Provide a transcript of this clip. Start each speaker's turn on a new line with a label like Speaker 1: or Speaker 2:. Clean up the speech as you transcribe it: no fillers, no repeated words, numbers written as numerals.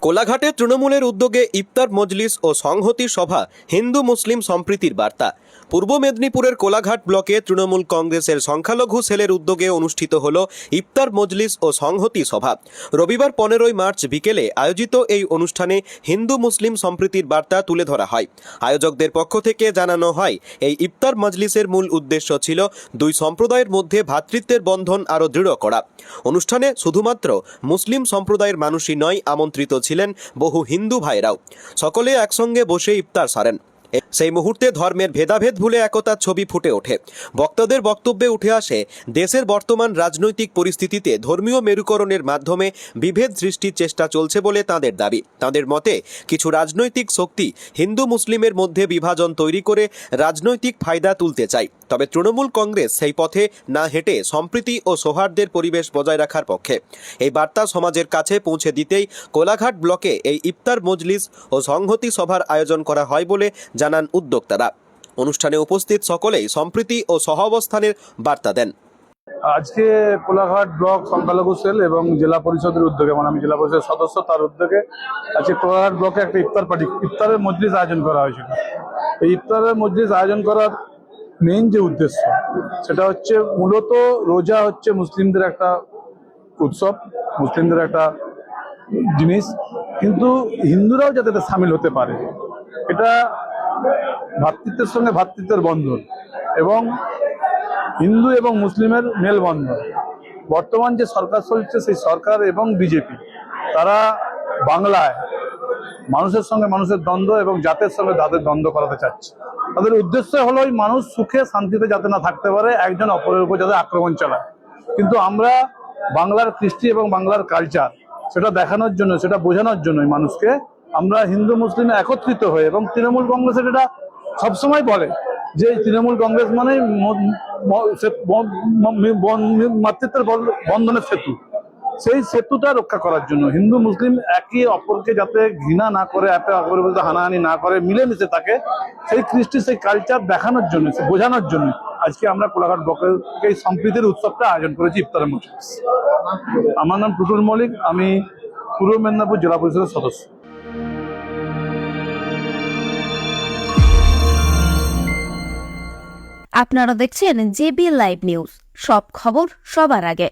Speaker 1: কোলাঘাটে তৃণমূলের উদ্যোগে ইফতার মজলিস ও সংহতি সভা হিন্দু মুসলিম সম্প্রীতির বার্তা। পূর্ব মেদিনীপুরের কোলাঘাট ব্লকে তৃণমূল কংগ্রেসের সংখ্যালঘু সেলের উদ্যোগে অনুষ্ঠিত হল ইফতার মজলিস ও সংহতি সভা। রবিবার 15 মার্চ বিকেলে আয়োজিত এই অনুষ্ঠানে হিন্দু মুসলিম সম্প্রীতির বার্তা তুলে ধরা হয়। আয়োজকদের পক্ষ থেকে জানানো হয়, এই ইফতার মজলিসের মূল উদ্দেশ্য ছিল দুই সম্প্রদায়ের মধ্যে ভ্রাতৃত্বের বন্ধন আরও দৃঢ় করা। অনুষ্ঠানে শুধুমাত্র মুসলিম সম্প্রদায়ের মানুষই নয়, আমন্ত্রিত ছিলেন বহু হিন্দু ভাইরাও। সকলে একসঙ্গে বসে ইফতার সারেন। সেই মুহূর্তে ধর্মের ভেদাভেদ ভুলে একতার ছবি ফুটে ওঠে। বক্তাদের বক্তব্যে উঠে আসে, দেশের বর্তমান রাজনৈতিক পরিস্থিতিতে ধর্মীয় মেরুকরণের মাধ্যমে বিভেদ সৃষ্টির চেষ্টা চলছে বলে তাঁদের দাবি। তাঁদের মতে, কিছু রাজনৈতিক শক্তি হিন্দু মুসলিমের মধ্যে বিভাজন তৈরি করে রাজনৈতিক ফায়দা তুলতে চায়। তবে তৃণমূল কংগ্রেস সেই পথে না হেঁটে সম্প্রীতি ও সৌহার্দ্যের পরিবেশ বজায় রাখার পক্ষে। এই বার্তা সমাজের কাছে পৌঁছে দিতেই কোলাঘাট ব্লকে এই ইফতার মজলিস ও সংহতি সভার আয়োজন করা হয় বলে জানান উদ্যোক্তারা। অনুষ্ঠানে উপস্থিত সকলেই সম্প্রীতি ও সহাবস্থানের বার্তা দেন।
Speaker 2: আজকে কোলাঘাট ব্লক সংখ্যালঘু সেল এবং জেলা পরিষদের উদ্যোগে, মানে আমি জেলা পরিষদের সদস্য, তার উদ্যোগে আজকে কোলাঘাট ব্লকে একটা ইফতারের মজলিস আয়োজন করা হয়েছিল। এই ইফতারের মজলিস আয়োজন করার মেইন যে উদ্দেশ্য, সেটা হচ্ছে মূলত রোজা হচ্ছে মুসলিমদের একটা উৎসব, মুসলিমদের একটা জিনিস, কিন্তু হিন্দুরাও যাতে সামিল হতে পারে। এটা ভ্রাতৃত্বের সঙ্গে ভ্রাতৃত্বের বন্ধন এবং হিন্দু এবং মুসলিমের মেলবন্ধন। বর্তমান যে সরকার চলছে, সেই সরকার এবং বিজেপি, তারা বাংলায় মানুষের সঙ্গে মানুষের দ্বন্দ্ব এবং জাতের সঙ্গে জাতের দ্বন্দ্ব করাতে চাচ্ছে। তাদের উদ্দেশ্য হলো মানুষ সুখে শান্তিতে যাতে না থাকতে পারে, একজন অপরের উপর যাতে আক্রমণ চালায়। কিন্তু আমরা বাংলার কৃষ্টি এবং বাংলার কালচার, সেটা দেখানোর জন্য, সেটা বোঝানোর জন্যই মানুষকে আমরা হিন্দু মুসলিম একত্রিত হয়ে, এবং তৃণমূল কংগ্রেসের এটা সবসময় বলে যে তৃণমূল কংগ্রেস মানে মাতৃত্বের বন্ধনের সেতু। সেই সেতুটা রক্ষা করার জন্য, হিন্দু মুসলিম একে অপরকে যাতে ঘৃণা না করে, একে অপরের মধ্যে হানাহানি না করে, মিলেমিশে থাকে, সেই কৃষ্টি, সেই কালচার দেখানোর জন্য, বোঝানোর জন্য আজকে আমরা কোলাঘাট ব্লকের এই সম্প্রীতির উৎসবটা আয়োজন করেছি, ইফতারের মজলিস। আমার নাম টুটুল মল্লিক, আমি পূর্ব মেদিনীপুর জেলা পরিষদের সদস্য।
Speaker 3: আপনারা দেখছেন জেবি লাইভ নিউজ, সব খবর সবার আগে।